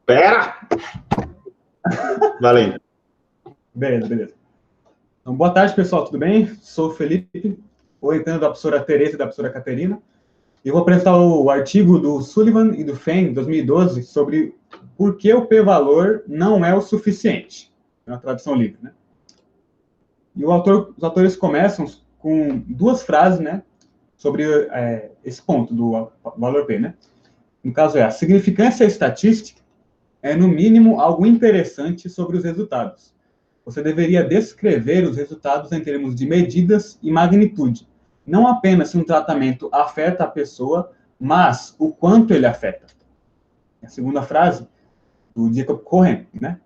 Pera! Valeu. Beleza. Então, boa tarde, pessoal, tudo bem? Sou o Felipe, orientando da professora Tereza e da professora Caterina, e vou apresentar o artigo do Sullivan e do Feng, 2012, sobre por que o p-valor não é o suficiente, na tradução livre, né? E os autores começam com duas frases, né, sobre esse ponto do valor P, né? No caso a significância estatística é, no mínimo, algo interessante sobre os resultados. Você deveria descrever os resultados em termos de medidas e magnitude, não apenas se um tratamento afeta a pessoa, mas o quanto ele afeta. A segunda frase, do Jacob Cohen, né?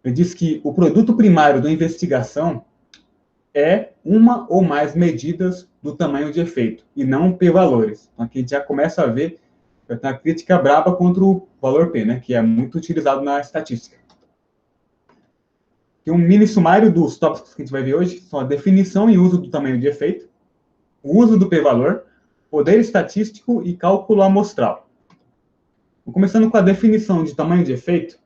Ele diz que o produto primário da investigação é uma ou mais medidas do tamanho de efeito, e não p-valores. Então, aqui a gente já começa a ver uma crítica braba contra o valor P, né, que é muito utilizado na estatística. E um mini sumário dos tópicos que a gente vai ver hoje são a definição e uso do tamanho de efeito, o uso do p-valor, poder estatístico e cálculo amostral. Começando com a definição de tamanho de efeito,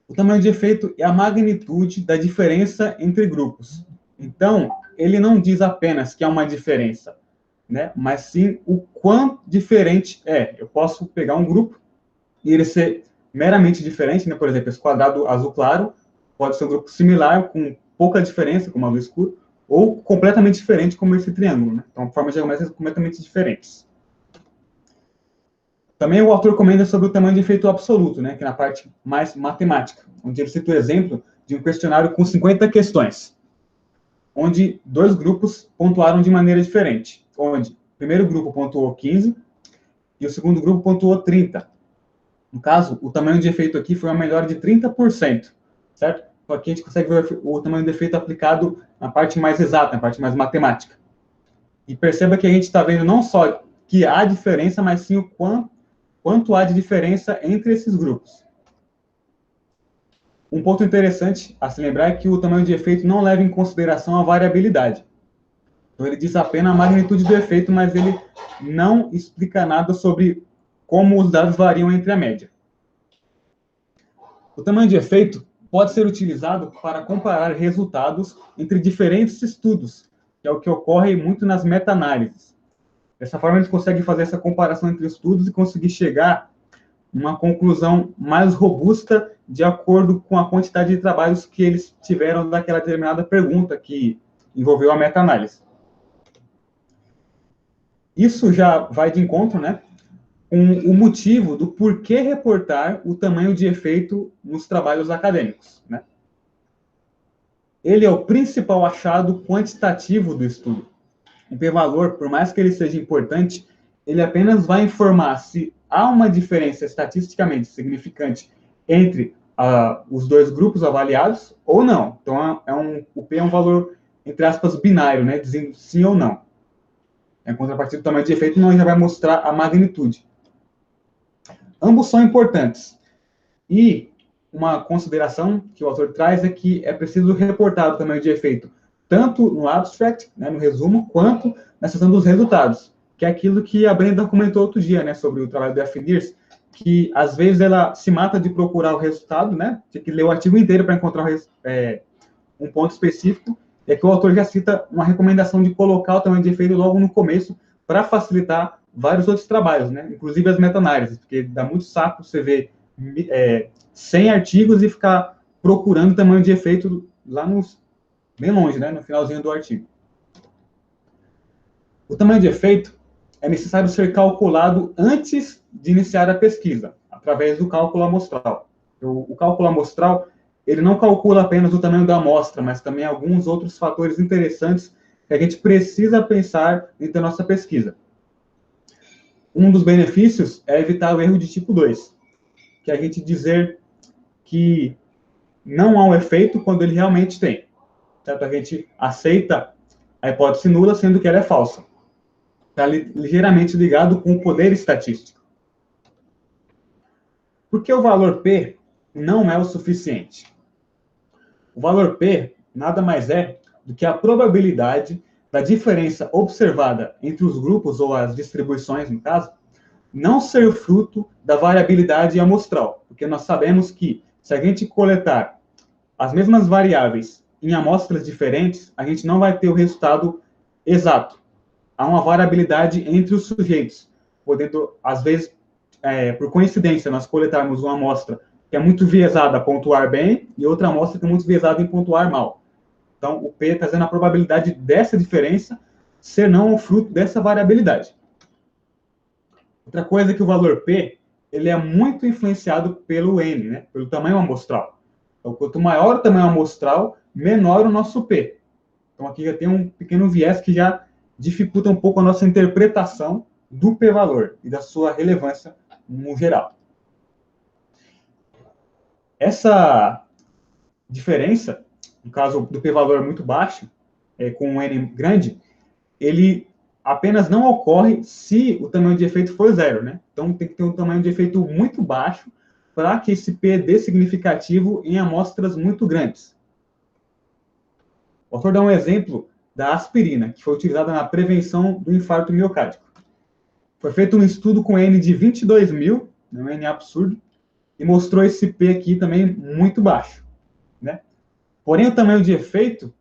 o tamanho de efeito é a magnitude da diferença entre grupos. Então, ele não diz apenas que há uma diferença, né, mas sim o quão diferente é. Eu posso pegar um grupo e ele ser meramente diferente, né, por exemplo, esse quadrado azul claro pode ser um grupo similar, com pouca diferença, como azul escuro, ou completamente diferente, como esse triângulo, né? Então, formas geométricas completamente diferentes. Também o autor comenta sobre o tamanho de efeito absoluto, né, que é na parte mais matemática, onde ele cita o exemplo de um questionário com 50 questões, onde dois grupos pontuaram de maneira diferente, onde o primeiro grupo pontuou 15 e o segundo grupo pontuou 30. No caso, o tamanho de efeito aqui foi uma melhora de 30%, certo? Então, aqui a gente consegue ver o tamanho de efeito aplicado na parte mais exata, na parte mais matemática. E perceba que a gente está vendo não só que há diferença, mas sim o quanto há de diferença entre esses grupos. Um ponto interessante a se lembrar é que o tamanho de efeito não leva em consideração a variabilidade. Então, ele diz apenas a magnitude do efeito, mas ele não explica nada sobre como os dados variam entre a média. O tamanho de efeito pode ser utilizado para comparar resultados entre diferentes estudos, que é o que ocorre muito nas meta-análises. Dessa forma, a gente consegue fazer essa comparação entre estudos e conseguir chegar a uma conclusão mais robusta de acordo com a quantidade de trabalhos que eles tiveram daquela determinada pergunta que envolveu a meta-análise. Isso já vai de encontro, né, com o motivo do porquê reportar o tamanho de efeito nos trabalhos acadêmicos, né? Ele é o principal achado quantitativo do estudo. O p-valor, por mais que ele seja importante, ele apenas vai informar se há uma diferença estatisticamente significante entre os dois grupos avaliados ou não. Então, o p é um valor, entre aspas, binário, né, dizendo sim ou não. Em contrapartida do tamanho de efeito, não já vai mostrar a magnitude. Ambos são importantes. E uma consideração que o autor traz é que é preciso reportar o tamanho de efeito tanto no abstract, né, no resumo, quanto na seção dos resultados, que é aquilo que a Brenda comentou outro dia, né, sobre o trabalho da FNIRS, que às vezes ela se mata de procurar o resultado, né, tem que ler o artigo inteiro para encontrar um ponto específico, e aqui o autor já cita uma recomendação de colocar o tamanho de efeito logo no começo, para facilitar vários outros trabalhos, né, inclusive as meta-análises, porque dá muito saco você ver 100 artigos e ficar procurando o tamanho de efeito lá bem longe, né, no finalzinho do artigo. O tamanho de efeito é necessário ser calculado antes de iniciar a pesquisa, através do cálculo amostral. O cálculo amostral, ele não calcula apenas o tamanho da amostra, mas também alguns outros fatores interessantes que a gente precisa pensar dentro da nossa pesquisa. Um dos benefícios é evitar o erro de tipo 2, que é a gente dizer que não há um efeito quando ele realmente tem. Certo? A gente aceita a hipótese nula, sendo que ela é falsa. Está ligeiramente ligado com o poder estatístico. Por que o valor P não é o suficiente? O valor P nada mais é do que a probabilidade da diferença observada entre os grupos, ou as distribuições, no caso, não ser fruto da variabilidade amostral. Porque nós sabemos que se a gente coletar as mesmas variáveis em amostras diferentes, a gente não vai ter o resultado exato. Há uma variabilidade entre os sujeitos, podendo, às vezes, por coincidência, nós coletarmos uma amostra que é muito viesada a pontuar bem e outra amostra que é muito viesada em pontuar mal. Então, o P está dizendo a probabilidade dessa diferença ser não o fruto dessa variabilidade. Outra coisa é que o valor P ele é muito influenciado pelo N, né? Pelo tamanho amostral. Então, quanto maior o tamanho amostral, menor o nosso P. Então, aqui já tem um pequeno viés que já dificulta um pouco a nossa interpretação do P-valor e da sua relevância no geral. Essa diferença, no caso do P-valor muito baixo, com um N grande, ele apenas não ocorre se o tamanho de efeito for zero, né? Então, tem que ter um tamanho de efeito muito baixo para que esse P dê significativo em amostras muito grandes. O autor dá um exemplo da aspirina, que foi utilizada na prevenção do infarto miocárdico. Foi feito um estudo com N de 22.000, um N absurdo, e mostrou esse P aqui também muito baixo, né? Porém, o tamanho de efeito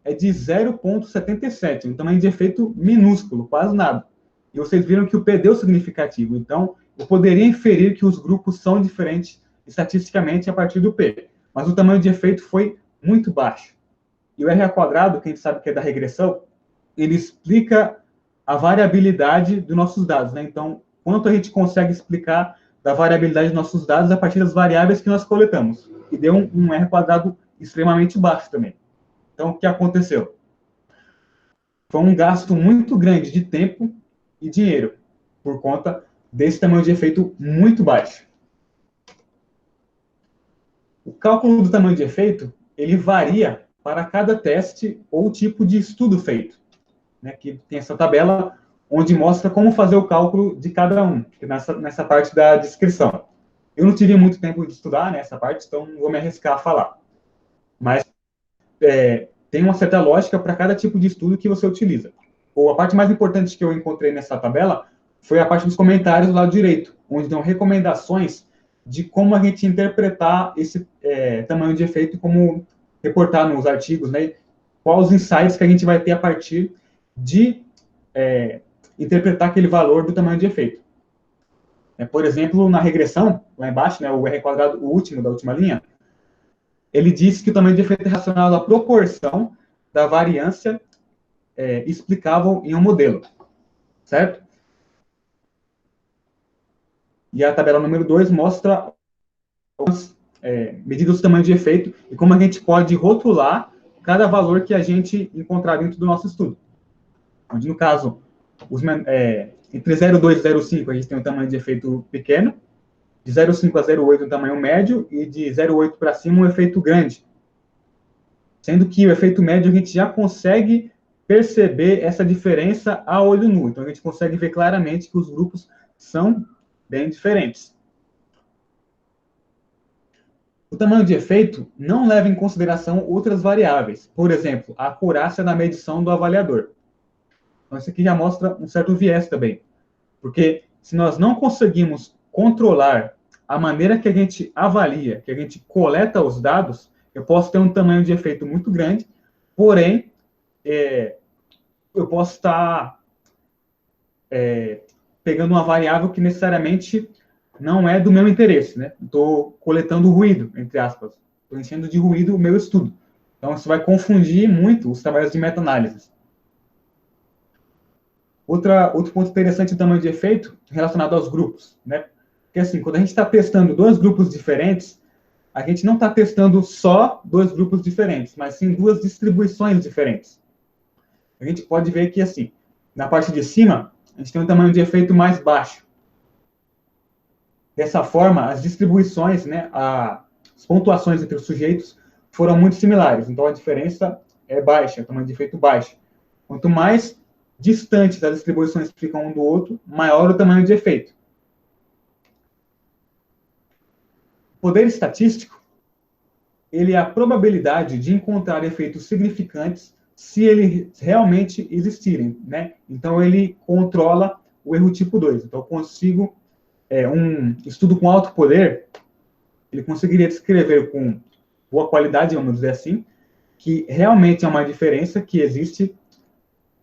é de 0,77, um tamanho de efeito minúsculo, quase nada. E vocês viram que o P deu significativo. Então, eu poderia inferir que os grupos são diferentes estatisticamente a partir do P. Mas o tamanho de efeito foi muito baixo. E o R ao quadrado, que a gente sabe que é da regressão, ele explica a variabilidade dos nossos dados, né? Então, quanto a gente consegue explicar da variabilidade dos nossos dados a partir das variáveis que nós coletamos. E deu um R ao quadrado extremamente baixo também. Então, o que aconteceu? Foi um gasto muito grande de tempo e dinheiro, por conta desse tamanho de efeito muito baixo. O cálculo do tamanho de efeito, ele varia para cada teste ou tipo de estudo feito. Né, que tem essa tabela onde mostra como fazer o cálculo de cada um, nessa parte da descrição. Eu não tive muito tempo de estudar nessa parte, então não vou me arriscar a falar. Mas tem uma certa lógica para cada tipo de estudo que você utiliza. Ou a parte mais importante que eu encontrei nessa tabela foi a parte dos comentários do lado direito, onde dão recomendações de como a gente interpretar esse tamanho de efeito, como reportar nos artigos, né? Quais os insights que a gente vai ter a partir de interpretar aquele valor do tamanho de efeito. Por exemplo, na regressão, lá embaixo, né, o R quadrado, o último da última linha, ele diz que o tamanho de efeito é relacionado à proporção da variância explicável em um modelo, certo? E a tabela número 2 mostra as medidas do tamanho de efeito e como a gente pode rotular cada valor que a gente encontrar dentro do nosso estudo. Onde, no caso, entre 0,2 e 0,5 a gente tem um tamanho de efeito pequeno, de 0,5 a 0,8 um tamanho médio e de 0,8 para cima um efeito grande. Sendo que o efeito médio a gente já consegue perceber essa diferença a olho nu. Então, a gente consegue ver claramente que os grupos são bem diferentes. O tamanho de efeito não leva em consideração outras variáveis. Por exemplo, a acurácia na medição do avaliador. Então, isso aqui já mostra um certo viés também. Porque se nós não conseguimos controlar a maneira que a gente avalia, que a gente coleta os dados, eu posso ter um tamanho de efeito muito grande, porém, eu posso estar pegando uma variável que necessariamente não é do meu interesse, né? Estou coletando ruído, entre aspas. Estou enchendo de ruído o meu estudo. Então, isso vai confundir muito os trabalhos de meta-análise. Outro ponto interessante do tamanho de efeito relacionado aos grupos, né? Porque, assim, quando a gente está testando dois grupos diferentes, a gente não está testando só dois grupos diferentes, mas sim duas distribuições diferentes. A gente pode ver que, assim, na parte de cima, a gente tem um tamanho de efeito mais baixo. Dessa forma, as distribuições, né, as pontuações entre os sujeitos foram muito similares. Então, a diferença é baixa, o tamanho de efeito baixo. Quanto mais distantes as distribuições ficam um do outro, maior o tamanho de efeito. O poder estatístico, ele é a probabilidade de encontrar efeitos significantes se eles realmente existirem, né? Então, ele controla o erro tipo 2. Então, eu consigo, um estudo com alto poder, ele conseguiria descrever com boa qualidade, vamos dizer assim, que realmente é uma diferença que existe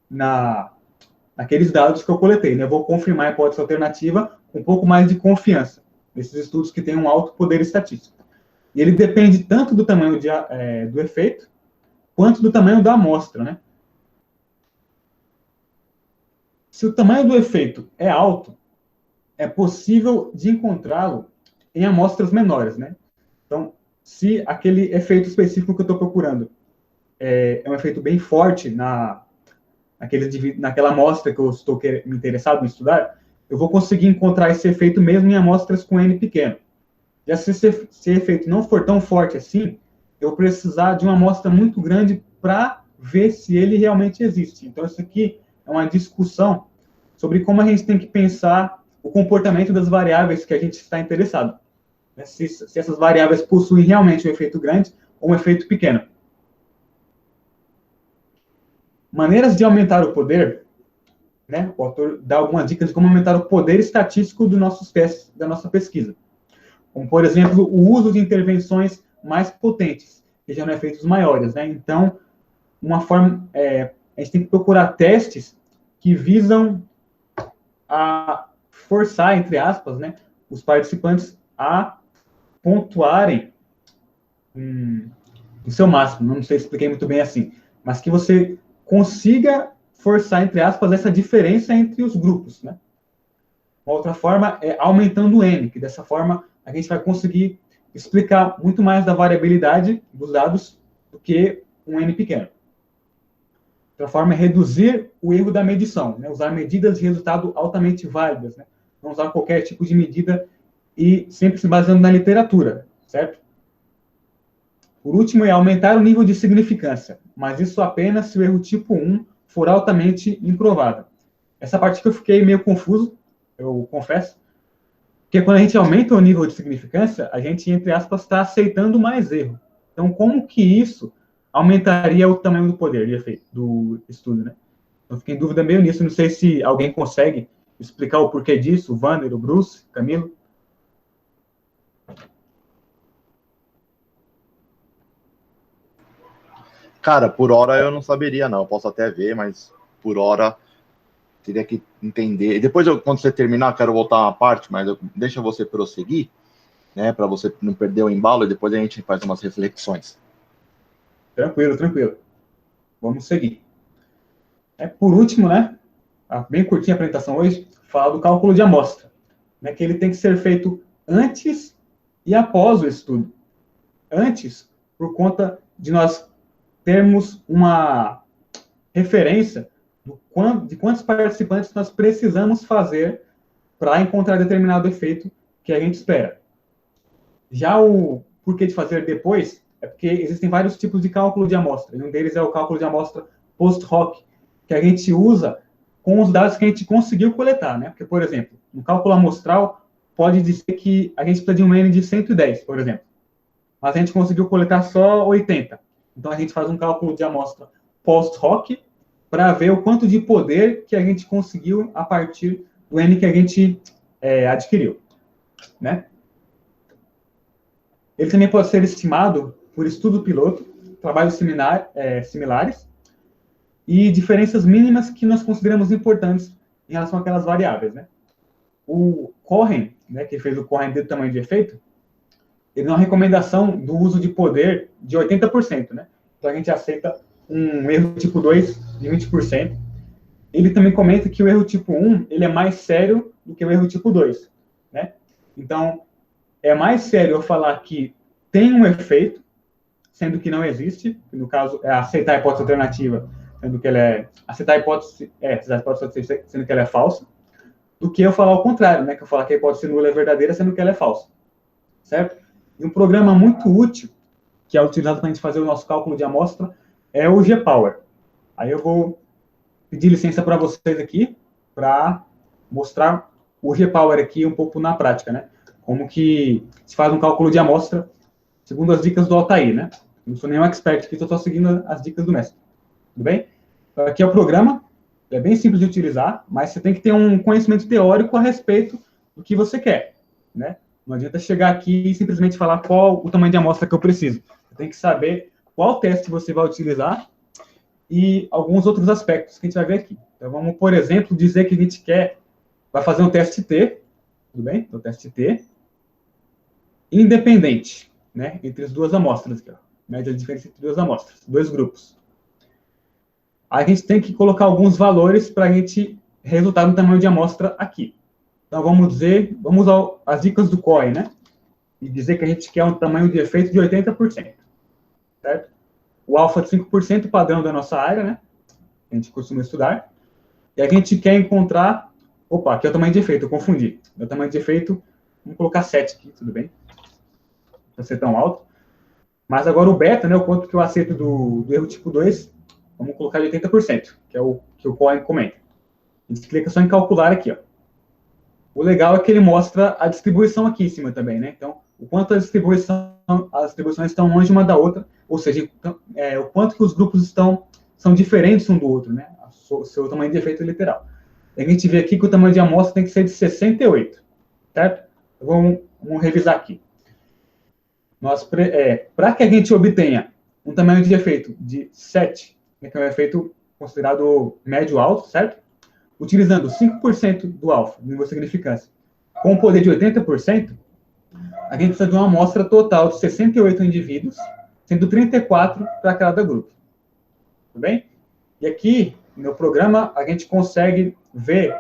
naqueles dados que eu coletei. Né? Eu vou confirmar a hipótese alternativa com um pouco mais de confiança nesses estudos que têm um alto poder estatístico. E ele depende tanto do tamanho do efeito, quanto do tamanho da amostra, né? Se o tamanho do efeito é alto, é possível de encontrá-lo em amostras menores, né? Então, se aquele efeito específico que eu estou procurando é um efeito bem forte naquela amostra que eu estou me interessado em estudar, eu vou conseguir encontrar esse efeito mesmo em amostras com N pequeno. Já se esse efeito não for tão forte assim, eu vou precisar de uma amostra muito grande para ver se ele realmente existe. Então, isso aqui é uma discussão sobre como a gente tem que pensar o comportamento das variáveis que a gente está interessado. Se essas variáveis possuem realmente um efeito grande ou um efeito pequeno. Maneiras de aumentar o poder, né? O autor dá algumas dicas de como aumentar o poder estatístico dos nossos testes, da nossa pesquisa. Como, por exemplo, o uso de intervenções mais potentes, que geram efeitos maiores, né? Então, uma forma, a gente tem que procurar testes que visam a forçar, entre aspas, né, os participantes a pontuarem o seu máximo. Não sei se expliquei muito bem assim, mas que você consiga forçar, entre aspas, essa diferença entre os grupos, né? Uma outra forma é aumentando o N, que dessa forma a gente vai conseguir explicar muito mais da variabilidade dos dados do que um N pequeno. Outra forma é reduzir o erro da medição, né? Usar medidas de resultado altamente válidas, né? Não usar qualquer tipo de medida e sempre se baseando na literatura, certo? Por último, é aumentar o nível de significância, mas isso apenas se o erro tipo 1 for altamente improvado. Essa parte que eu fiquei meio confuso, eu confesso, porque quando a gente aumenta o nível de significância, a gente, entre aspas, está aceitando mais erro. Então, como que isso aumentaria o tamanho do poder de efeito do estudo, né? Eu fiquei em dúvida meio nisso, não sei se alguém consegue explicar o porquê disso, o Wander, o Bruce, Camilo. Cara, por hora eu não saberia, não. Eu posso até ver, mas por hora teria que entender. E depois, quando você terminar, quero voltar uma parte, mas deixa você prosseguir, né, para você não perder o embalo, e depois a gente faz umas reflexões. Tranquilo, tranquilo. Vamos seguir. Por último, né, bem curtinha a apresentação hoje, fala do cálculo de amostra, né, que ele tem que ser feito antes e após o estudo. Antes, por conta de nós termos uma referência de quantos participantes nós precisamos fazer para encontrar determinado efeito que a gente espera. Já o porquê de fazer depois é porque existem vários tipos de cálculo de amostra, e um deles é o cálculo de amostra post-hoc, que a gente usa com os dados que a gente conseguiu coletar, né? Porque, por exemplo, no cálculo amostral, pode dizer que a gente precisa de um N de 110, por exemplo, mas a gente conseguiu coletar só 80. Então, a gente faz um cálculo de amostra post-hoc para ver o quanto de poder que a gente conseguiu a partir do N que a gente adquiriu, né? Ele também pode ser estimado por estudo piloto, trabalhos similares e diferenças mínimas que nós consideramos importantes em relação àquelas variáveis, né? O Cohen, né, que fez o Cohen do tamanho de efeito, ele dá uma recomendação do uso de poder de 80%, né? Então, a gente aceita um erro tipo 2 de 20%. Ele também comenta que o erro tipo 1, ele é mais sério do que o erro tipo 2, né? Então, é mais sério eu falar que tem um efeito, sendo que não existe, no caso, é aceitar a hipótese alternativa, sendo que ela é... aceitar a hipótese sendo que ela é falsa, do que eu falar o contrário, né? Que eu falar que a hipótese nula é verdadeira, sendo que ela é falsa. Certo? E um programa muito útil, que é utilizado para a gente fazer o nosso cálculo de amostra, é o GPower. Aí eu vou pedir licença para vocês aqui, para mostrar o GPower aqui um pouco na prática, né? Como que se faz um cálculo de amostra, segundo as dicas do Altair, né? Não sou nenhum expert aqui, estou seguindo as dicas do mestre. Tudo bem? Aqui é o programa, é bem simples de utilizar, mas você tem que ter um conhecimento teórico a respeito do que você quer, né? Não adianta chegar aqui e simplesmente falar qual o tamanho de amostra que eu preciso. Você tem que saber qual teste você vai utilizar e alguns outros aspectos que a gente vai ver aqui. Então, vamos, por exemplo, dizer que a gente vai fazer um teste T, tudo bem? Então, teste T, independente, né? Entre as duas amostras aqui, ó. Média de diferença entre duas amostras, dois grupos. Aí a gente tem que colocar alguns valores para a gente resultar no tamanho de amostra aqui. Então, vamos usar as dicas do COE, né? E dizer que a gente quer um tamanho de efeito de 80%, certo? O alfa de 5% padrão da nossa área, né? A gente costuma estudar. E a gente quer encontrar... Opa, aqui é o tamanho de efeito, eu confundi. O tamanho de efeito, vamos colocar 7 aqui, tudo bem? Não ser tão alto. Mas agora o beta, né? O quanto que eu aceito do erro tipo 2, vamos colocar de 80%, que é o que o COE comenta. A gente clica só em calcular aqui, ó. O legal é que ele mostra a distribuição aqui em cima também, né? Então, o quanto as distribuições estão longe uma da outra, ou seja, o quanto que os grupos são diferentes um do outro, né? O seu tamanho de efeito literal. A gente vê aqui que o tamanho de amostra tem que ser de 68, certo? Vamos revisar aqui. Para que a gente obtenha um tamanho de efeito de 7, né, que é um efeito considerado médio-alto, certo? Utilizando 5% do alfa, do nível de significância, com um poder de 80%, a gente precisa de uma amostra total de 68 indivíduos, sendo 34 para cada grupo. Tudo bem? E aqui, no programa, a gente consegue ver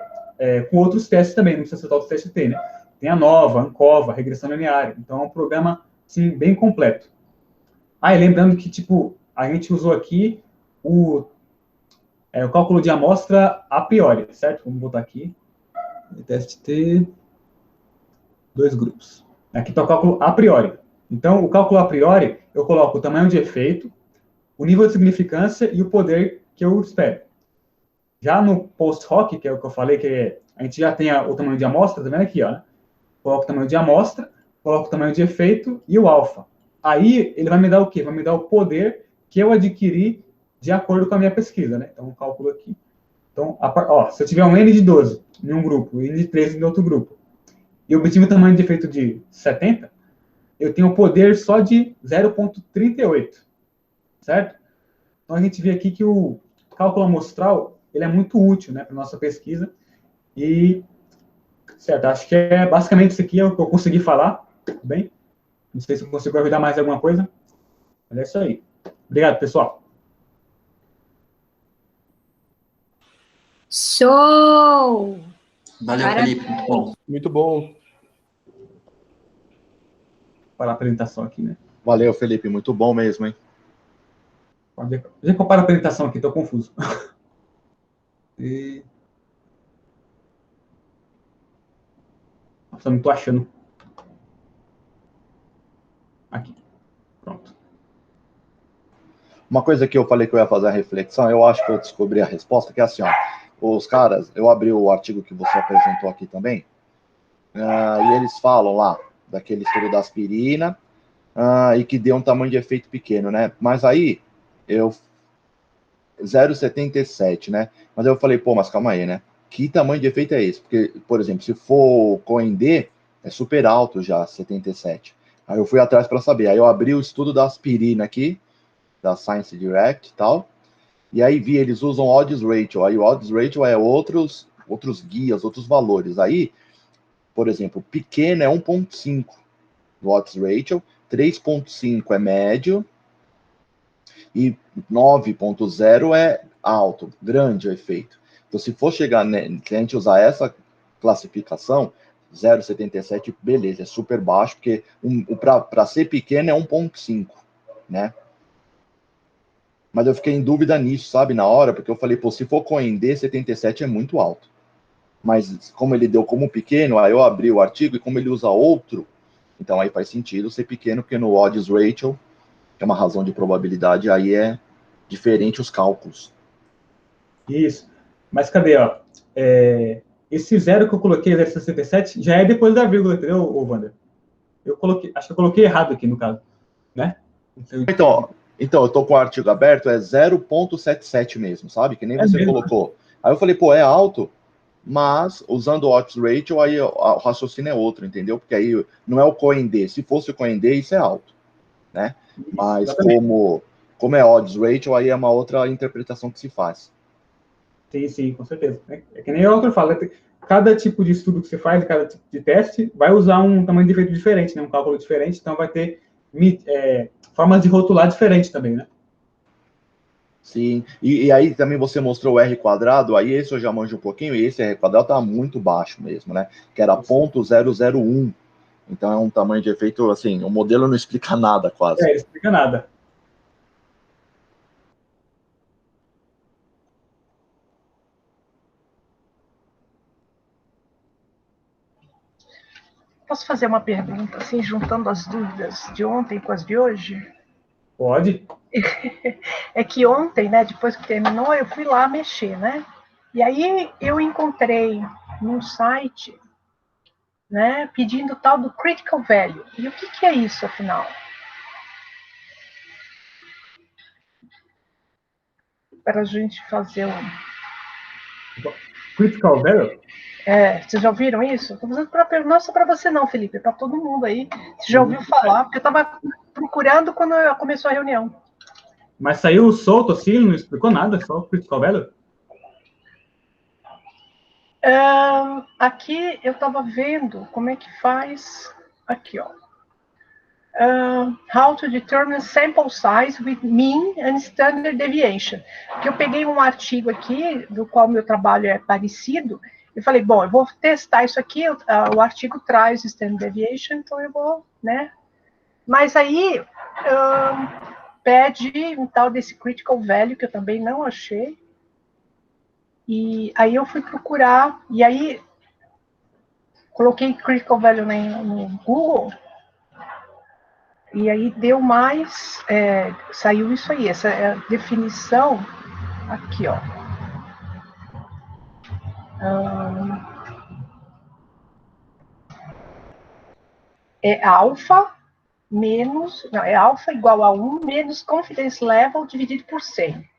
com outros testes também, não precisa ser o teste T, né? Tem a NOVA, ANCOVA, regressão linear. Então, é um programa, sim, bem completo. E lembrando que, a gente usou aqui o cálculo de amostra a priori, certo? Vamos botar aqui. Teste T, 2 grupos. Aqui está o cálculo a priori. Então, o cálculo a priori, eu coloco o tamanho de efeito, o nível de significância e o poder que eu espero. Já no post-hoc, que é o que eu falei, que a gente já tem o tamanho de amostra, tá vendo aqui, ó, né? Coloco o tamanho de amostra, coloco o tamanho de efeito e o alfa. Aí, ele vai me dar o quê? Vai me dar o poder que eu adquiri de acordo com a minha pesquisa, né? Então, eu calculo aqui. Então, se eu tiver um N de 12 em um grupo e N de 13 em outro grupo, e eu obtive um tamanho de efeito de 70, eu tenho o poder só de 0,38, certo? Então, a gente vê aqui que o cálculo amostral, ele é muito útil, né, para nossa pesquisa. E, certo, acho que basicamente isso aqui é o que eu consegui falar, tudo bem? Não sei se eu consigo ajudar mais alguma coisa, mas é isso aí. Obrigado, pessoal. Show! Valeu, Felipe. Bom. Muito bom. Para a apresentação aqui, né? Valeu, Felipe. Muito bom mesmo, hein? Deixa eu comparar a apresentação aqui, estou confuso. Nossa, não estou achando. Aqui. Pronto. Uma coisa que eu falei que eu ia fazer a reflexão, eu acho que eu descobri a resposta, que é assim, ó. Os caras, eu abri o artigo que você apresentou aqui também, e eles falam lá daquele estudo da aspirina, e que deu um tamanho de efeito pequeno, né? Mas aí, 0,77, né? Mas eu falei, mas calma aí, né? Que tamanho de efeito é esse? Porque, por exemplo, se for COEN-D, é super alto já, 77. Aí eu fui atrás para saber. Aí eu abri o estudo da aspirina aqui, da Science Direct e tal, e aí vi, eles usam odds ratio. Aí o odds ratio é outros guias, outros valores. Aí, por exemplo, pequeno é 1,5 do odds ratio, 3,5 é médio, e 9,0 é alto, grande o efeito. Então, se for chegar, se a gente usar essa classificação, 0,77, beleza, é super baixo, porque para ser pequeno é 1,5, né? Mas eu fiquei em dúvida nisso, sabe, na hora, porque eu falei, se for COEN-D, 77 é muito alto. Mas como ele deu como pequeno, aí eu abri o artigo, e como ele usa outro, então aí faz sentido ser pequeno, porque no odds ratio, que é uma razão de probabilidade, aí é diferente os cálculos. Isso. Mas cadê, ó? Esse zero que eu coloquei, 0,67, já é depois da vírgula, entendeu, Wander? Acho que eu coloquei errado aqui, no caso, né? Então, eu tô com o artigo aberto, é 0,77 mesmo, sabe? Que nem você mesmo? colocou. Aí eu falei, é alto. mas usando o odds ratio, aí o raciocínio é outro, entendeu? Porque aí não é o CoinD. Se fosse o CoinD, isso é alto, né? Mas como é odds ratio, aí é uma outra interpretação que se faz. Sim, sim, com certeza. É que nem o autor fala, cada tipo de estudo que você faz, cada tipo de teste, vai usar um tamanho de efeito diferente, né? Um cálculo diferente, então vai ter formas de rotular diferente também, né? Sim, e aí também você mostrou o R quadrado, aí esse eu já manjo um pouquinho, e esse R quadrado tá muito baixo mesmo, né? Que era 0,001. Então é um tamanho de efeito, assim, o modelo não explica nada quase. Não explica nada. Posso fazer uma pergunta, assim, juntando as dúvidas de ontem com as de hoje? Pode. É que ontem, né, depois que terminou, eu fui lá mexer, né? E aí eu encontrei num site, né, pedindo o tal do critical value. E o que é isso, afinal? Para a gente fazer Critical value? Vocês já ouviram isso? Estou fazendo não só para você não, Felipe, para todo mundo aí. Você já ouviu falar? Porque eu estava procurando quando começou a reunião. Mas saiu solto assim, não explicou nada, só o critical value? Aqui eu estava vendo como é que faz. Aqui, ó. How to determine sample size with mean and standard deviation. Porque eu peguei um artigo aqui, do qual meu trabalho é parecido, e falei, bom, eu vou testar isso aqui, o artigo traz standard deviation, então eu vou, né? Mas aí pede um tal desse critical value, que eu também não achei. E aí eu fui procurar, e aí coloquei critical value no Google, e aí deu mais, saiu isso aí, essa é a definição, aqui, ó. É alfa menos, não, é alfa igual a 1 menos confidence level dividido por 100.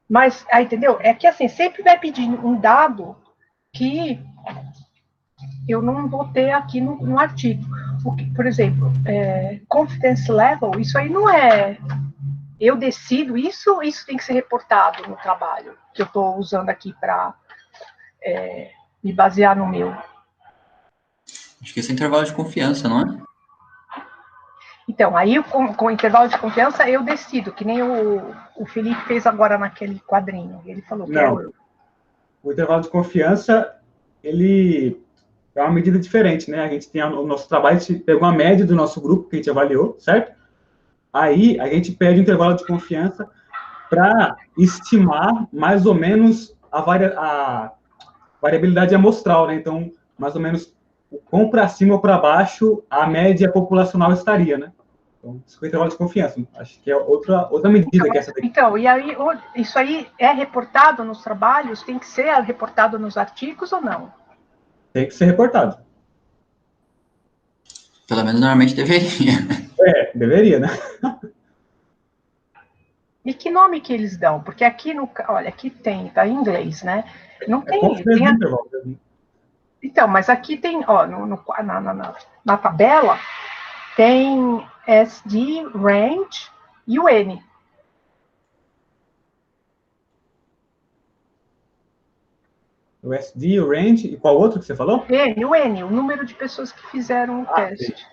Mas, entendeu? É que assim, sempre vai pedir um dado que eu não vou ter aqui no artigo. Por exemplo, confidence level, isso aí não é eu decido, isso tem que ser reportado no trabalho que eu estou usando aqui para me basear no meu. Acho que esse é intervalo de confiança, não é? Então, aí com o intervalo de confiança eu decido, que nem o Felipe fez agora naquele quadrinho. Ele falou que Não. O intervalo de confiança, ele é uma medida diferente, né? A gente tem o nosso trabalho, a gente pegou a média do nosso grupo que a gente avaliou, certo? Aí a gente pede o intervalo de confiança para estimar mais ou menos a variabilidade amostral, né? Então, mais ou menos, o quão para cima ou para baixo a média populacional estaria, né? Então, isso é o intervalo de confiança. Acho que é outra medida que essa daqui. Então, e aí, isso aí é reportado nos trabalhos? Tem que ser reportado nos artigos ou não? Tem que ser reportado. Pelo menos normalmente deveria. Deveria, né? E que nome que eles dão? Porque aqui, olha, aqui tem, tá em inglês, né? Não tem. Então, mas aqui tem, ó, na tabela, tem SD, range e o N. O SD, o range, e qual outro que você falou? O N, o número de pessoas que fizeram o teste. Sim.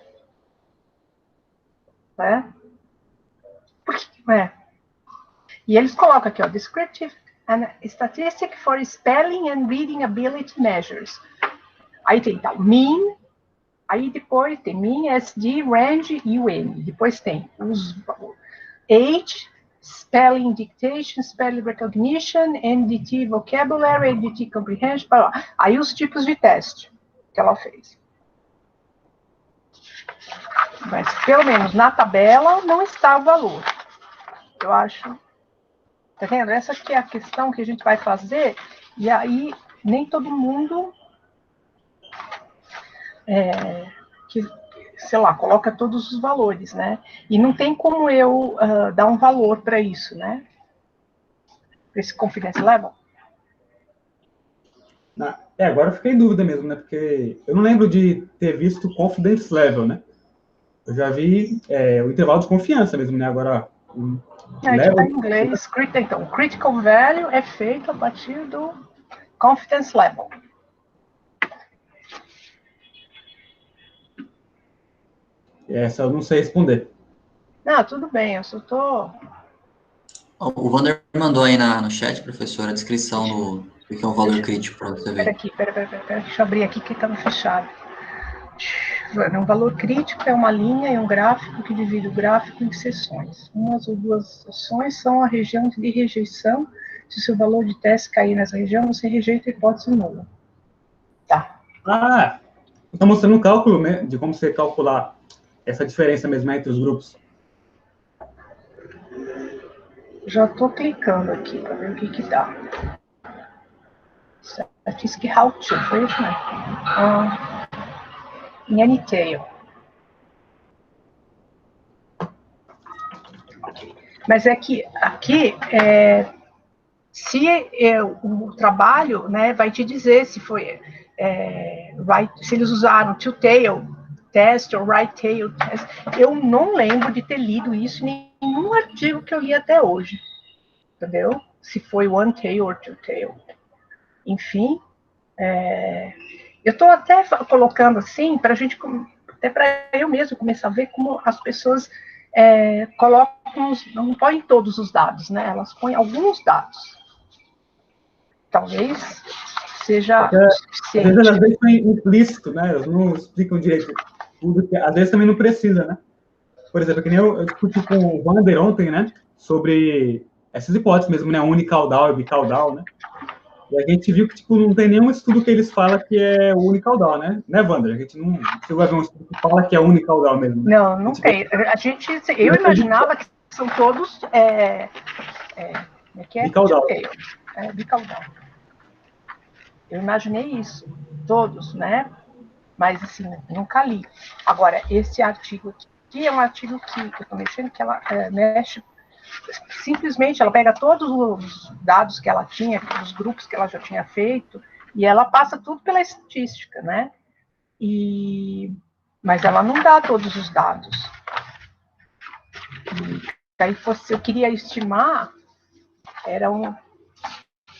Né? E eles colocam aqui, ó, descriptive and statistic for spelling and reading ability measures. Aí tem, então, mean, aí depois tem mean, SD, range e o N. Depois tem os age, spelling dictation, spelling recognition, NDT vocabulary, NDT comprehension, aí os tipos de teste que ela fez. Mas, pelo menos na tabela, não está o valor. Eu acho. Tá vendo? Essa aqui é a questão que a gente vai fazer, e aí nem todo mundo que, sei lá, coloca todos os valores, né? E não tem como eu dar um valor para isso, né? Para esse confidence level. Agora eu fiquei em dúvida mesmo, né? Porque eu não lembro de ter visto confidence level, né? Eu já vi o intervalo de confiança mesmo, né? Agora, o Aqui está level... em inglês. Então, critical value é feito a partir do confidence level. Essa eu não sei responder. Não, tudo bem, eu só estou... O Wander mandou aí no chat, professor, a descrição do que é o valor crítico para você ver. Pera, deixa eu abrir aqui que estava fechado. Um valor crítico é uma linha e um gráfico que divide o gráfico em seções. Umas ou duas seções são a região de rejeição. Se o seu valor de teste cair nessa região, você rejeita a hipótese nula. Tá. Está mostrando um cálculo, né, de como você calcular essa diferença mesmo entre os grupos. Já estou clicando aqui para ver o que dá. Statistic how to, foi isso, né? Em Anytail. Mas é que aqui, se o trabalho, né, vai te dizer se foi, se eles usaram two-tail test ou right-tail test. Eu não lembro de ter lido isso em nenhum artigo que eu li até hoje. Entendeu? Se foi one-tail ou two-tail. Enfim, eu estou até colocando assim, para a gente, até para eu mesmo começar a ver como as pessoas colocam, não põem todos os dados, né? Elas põem alguns dados. Talvez seja suficiente. Às vezes foi implícito, né? Eles não explicam direito tudo, que às vezes também não precisa, né? Por exemplo, que nem eu discuti com o Wander ontem, né? Sobre essas hipóteses mesmo, né? Unicaudal e bicaudal, né? E a gente viu que, tipo, não tem nenhum estudo que eles falam que é unicaudal, né? Né, Wander? A gente não chegou a ver um estudo que fala que é unicaudal mesmo, né? Não tem. Eu imaginava que são todos bicaudal. Bicaudal. Eu imaginei isso, todos, né? Mas, assim, nunca li. Agora, esse artigo aqui é um artigo que eu estou mexendo, que ela mexe, simplesmente, ela pega todos os dados que ela tinha, os grupos que ela já tinha feito, e ela passa tudo pela estatística, né? Mas ela não dá todos os dados. E aí, se eu queria estimar, era um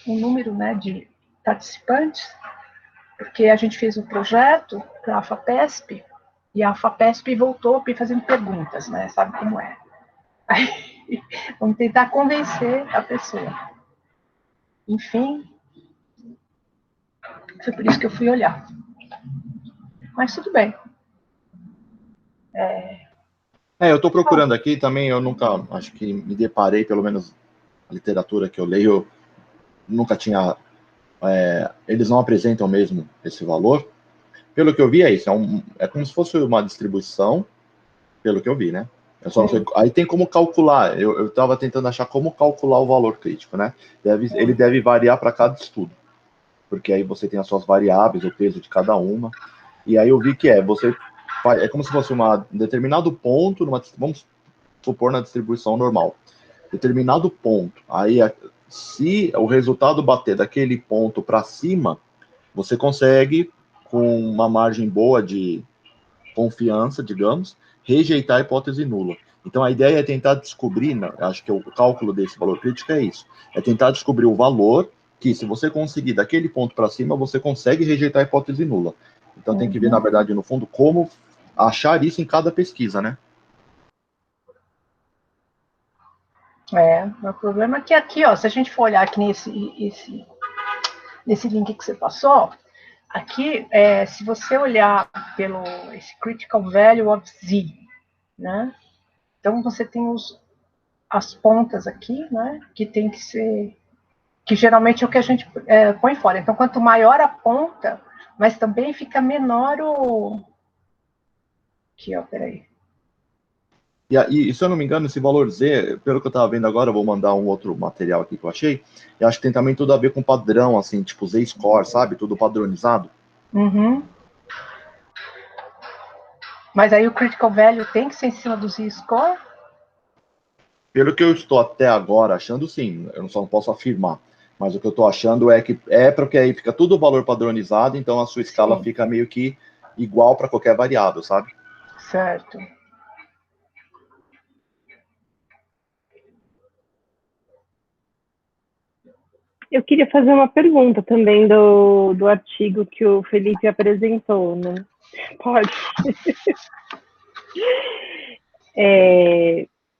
número, né, de participantes, porque a gente fez um projeto para a FAPESP, e a FAPESP voltou fazendo perguntas, né? Sabe como é? Aí, vamos tentar convencer a pessoa. Enfim, foi por isso que eu fui olhar. Mas tudo bem. Eu estou procurando aqui também, eu nunca, acho que me deparei, pelo menos a literatura que eu leio, nunca tinha, eles não apresentam mesmo esse valor. Pelo que eu vi é isso, é como se fosse uma distribuição, pelo que eu vi, né? Eu só não sei, aí tem como calcular, eu estava tentando achar como calcular o valor crítico, né? Ele deve variar para cada estudo, porque aí você tem as suas variáveis, o peso de cada uma, e aí eu vi que você é como se fosse um determinado ponto, vamos supor na distribuição normal, determinado ponto, aí se o resultado bater daquele ponto para cima, você consegue, com uma margem boa de confiança, digamos, rejeitar a hipótese nula. Então, a ideia é tentar descobrir, acho que o cálculo desse valor crítico é isso, é tentar descobrir o valor que, se você conseguir daquele ponto para cima, você consegue rejeitar a hipótese nula. Então, tem que ver, na verdade, no fundo, como achar isso em cada pesquisa, né? O problema é que aqui, ó, se a gente for olhar aqui nesse link que você passou, aqui, se você olhar pelo esse critical value of Z, né? Então, você tem as pontas aqui, né? Que tem que ser... Que geralmente é o que a gente põe fora. Então, quanto maior a ponta, mas também fica menor o... Aqui, ó, peraí. E se eu não me engano, esse valor Z, pelo que eu estava vendo agora, eu vou mandar um outro material aqui que eu achei, e acho que tem também tudo a ver com padrão, assim, tipo Z-score, sabe? Tudo padronizado. Uhum. Mas aí o critical value tem que ser em cima do Z-score? Pelo que eu estou até agora achando, sim, eu só não posso afirmar. Mas o que eu estou achando é que porque aí fica tudo o valor padronizado, então a sua escala fica meio que igual para qualquer variável, sabe? Certo. Eu queria fazer uma pergunta também do artigo que o Felipe apresentou, né? Pode.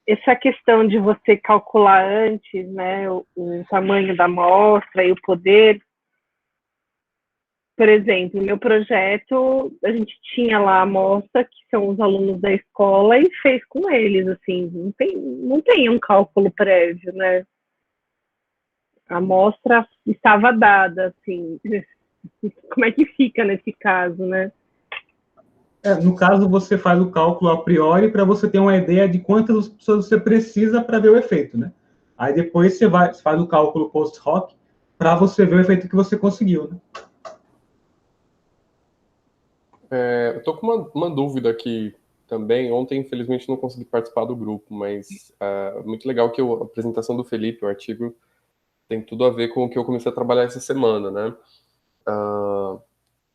Essa questão de você calcular antes, né, o tamanho da amostra e o poder. Por exemplo, no meu projeto, a gente tinha lá a amostra, que são os alunos da escola, e fez com eles, assim, não tem um cálculo prévio, né? A amostra estava dada, assim. Como é que fica nesse caso, né? No caso, você faz o cálculo a priori para você ter uma ideia de quantas pessoas você precisa para ver o efeito, né? Aí depois você faz o cálculo post-hoc para você ver o efeito que você conseguiu, né? Eu estou com uma dúvida aqui também. Ontem, infelizmente, não consegui participar do grupo, mas muito legal que a apresentação do Felipe, o artigo, tem tudo a ver com o que eu comecei a trabalhar essa semana, né?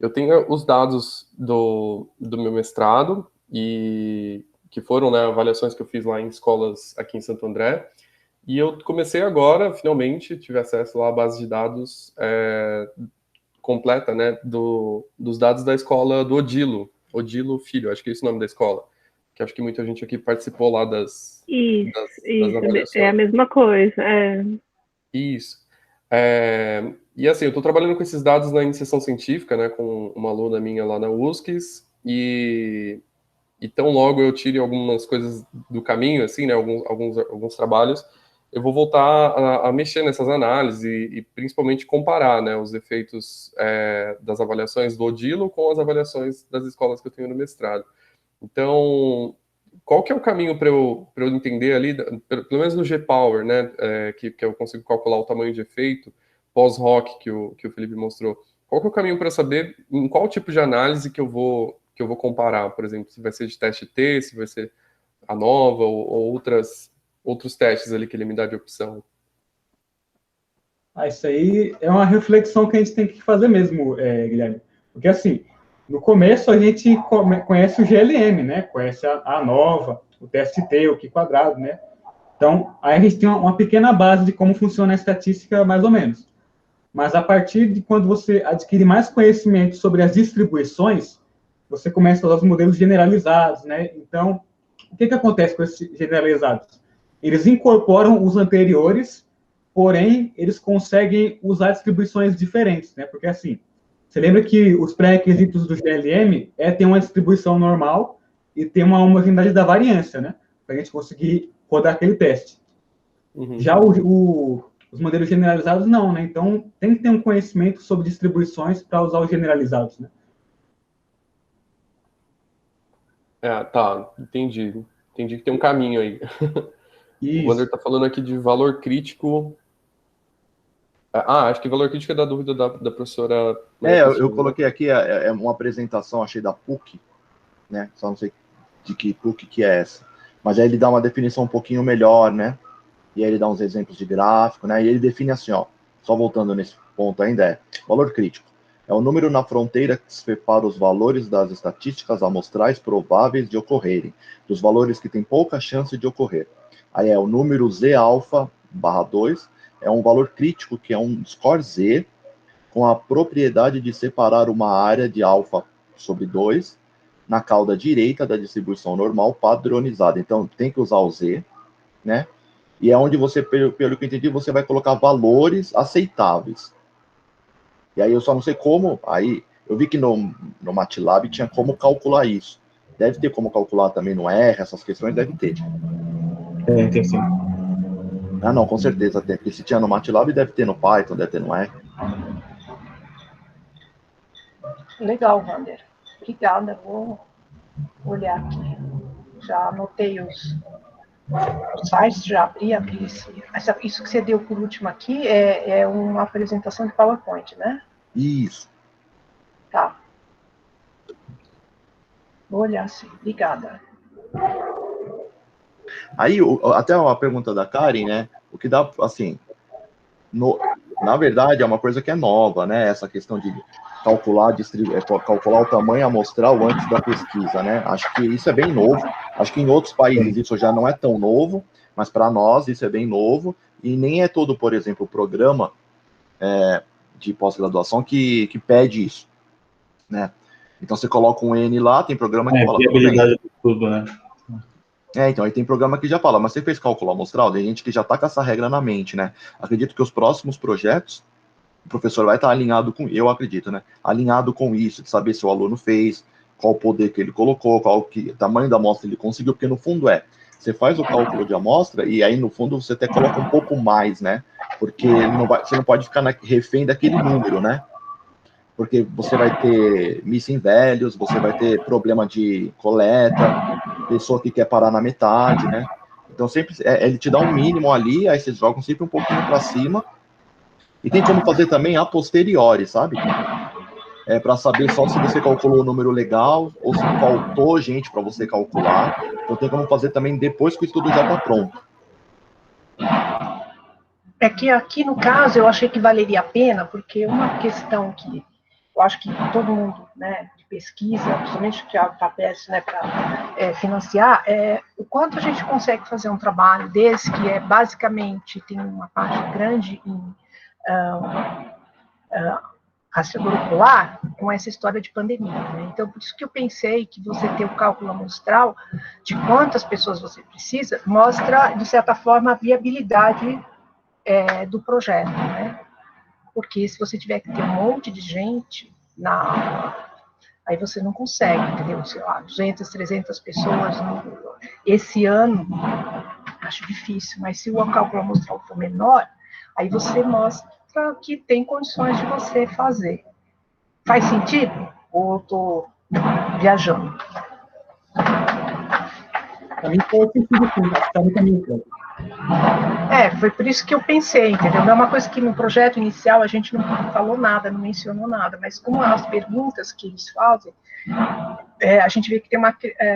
Eu tenho os dados do meu mestrado, e que foram, né, avaliações que eu fiz lá em escolas aqui em Santo André, e eu comecei agora, finalmente, tive acesso lá à base de dados completa, né, dos dados da escola do Odilo Filho, acho que é esse o nome da escola, que acho que muita gente aqui participou lá das avaliações. É a mesma coisa, Isso. E assim, eu estou trabalhando com esses dados na iniciação científica, né, com uma aluna minha lá na USCS, e tão logo eu tire algumas coisas do caminho, assim, né, alguns trabalhos, eu vou voltar a mexer nessas análises e principalmente comparar, né, os efeitos das avaliações do Odilo com as avaliações das escolas que eu tenho no mestrado. Então, qual que é o caminho para eu entender ali, pelo menos no G-Power, né, que eu consigo calcular o tamanho de efeito pós-hoc que o Felipe mostrou? Qual que é o caminho para saber em qual tipo de análise que eu vou comparar? Por exemplo, se vai ser de teste T, se vai ser a nova ou outros testes ali que ele me dá de opção. Isso aí é uma reflexão que a gente tem que fazer mesmo, Guilherme. Porque, assim, no começo a gente conhece o GLM, né? Conhece a nova, o TST, o Q quadrado, né? Então, aí a gente tem uma pequena base de como funciona a estatística, mais ou menos. Mas a partir de quando você adquire mais conhecimento sobre as distribuições, você começa a usar os modelos generalizados, né? Então, o que acontece com esses generalizados? Eles incorporam os anteriores, porém, eles conseguem usar distribuições diferentes, né? Porque, assim, você lembra que os pré-requisitos do GLM é ter uma distribuição normal e ter uma homogeneidade da variância, né? Para a gente conseguir rodar aquele teste. Uhum. Já os modelos generalizados, não, né? Então, tem que ter um conhecimento sobre distribuições para usar os generalizados, né? Tá, entendi. Entendi que tem um caminho aí. Isso. O Wander está falando aqui de valor crítico. Acho que valor crítico é da dúvida da professora. Eu coloquei aqui uma apresentação, achei da PUC, né? Só não sei de que PUC que é essa. Mas aí ele dá uma definição um pouquinho melhor, né? E aí ele dá uns exemplos de gráfico, né? E ele define assim, ó, só voltando nesse ponto ainda, valor crítico. É o número na fronteira que separa os valores das estatísticas amostrais prováveis de ocorrerem, dos valores que têm pouca chance de ocorrer. Aí é o número Z alfa barra 2, é um valor crítico, que é um score Z, com a propriedade de separar uma área de alfa sobre 2 na cauda direita da distribuição normal padronizada. Então, tem que usar o Z, né? E é onde você, pelo que eu entendi, você vai colocar valores aceitáveis. E aí eu só não sei como, aí eu vi que no MATLAB tinha como calcular isso. Deve ter como calcular também no R, essas questões deve ter. Tem sim. Não, com certeza tem, porque se tinha no MATLAB deve ter no Python, deve ter no R. Legal, Wander. Obrigada, vou olhar aqui. Já anotei os sites, já abri isso que você deu por último aqui é uma apresentação de PowerPoint, né? Isso. Tá. Vou olhar sim, obrigada. Aí, até uma pergunta da Karen, né? O que dá, assim, na verdade, é uma coisa que é nova, né? Essa questão de calcular o tamanho amostral antes da pesquisa, né? Acho que isso é bem novo. Acho que em outros países isso já não é tão novo, mas para nós isso é bem novo, e nem é todo, por exemplo, o programa de pós-graduação que pede isso, né? Então você coloca um N lá, tem programa que fala, viabilidade do tudo, né? Então, aí tem programa que já fala, mas você fez cálculo amostral? Tem gente que já está com essa regra na mente, né? Acredito que os próximos projetos, o professor vai estar alinhado com, eu acredito, né? Alinhado com isso, de saber se o aluno fez, qual o poder que ele colocou, qual tamanho da amostra ele conseguiu, porque no fundo você faz o cálculo de amostra e aí no fundo você até coloca um pouco mais, né? Porque você não pode ficar refém daquele número, né? Porque você vai ter missing values, você vai ter problema de coleta, pessoa que quer parar na metade, né? Então sempre ele te dá um mínimo ali, aí vocês jogam sempre um pouquinho para cima. E tem como fazer também a posteriori, sabe? Para saber só se você calculou o número legal ou se faltou gente para você calcular. Então tem como fazer também depois que o estudo já está pronto. É que aqui no caso eu achei que valeria a pena, porque uma questão que eu acho que todo mundo, né, de pesquisa, principalmente que a FAPESP, né, para financiar, o quanto a gente consegue fazer um trabalho desse, que basicamente tem uma parte grande em rastreador ocular, com essa história de pandemia, né? Então, por isso que eu pensei que você ter o cálculo amostral de quantas pessoas você precisa, mostra, de certa forma, a viabilidade do projeto, né? Porque se você tiver que ter um monte de gente na aula, aí você não consegue, entendeu? Sei lá, 200, 300 pessoas esse ano, acho difícil, mas se o cálculo amostral for menor, aí você mostra que tem condições de você fazer. Faz sentido? Ou eu estou viajando? Para mim faz sentido, sim, acho que está no caminho certo. Foi por isso que eu pensei, entendeu? Não é uma coisa que no projeto inicial a gente não falou nada, não mencionou nada, mas como as perguntas que eles fazem, a gente vê que tem uma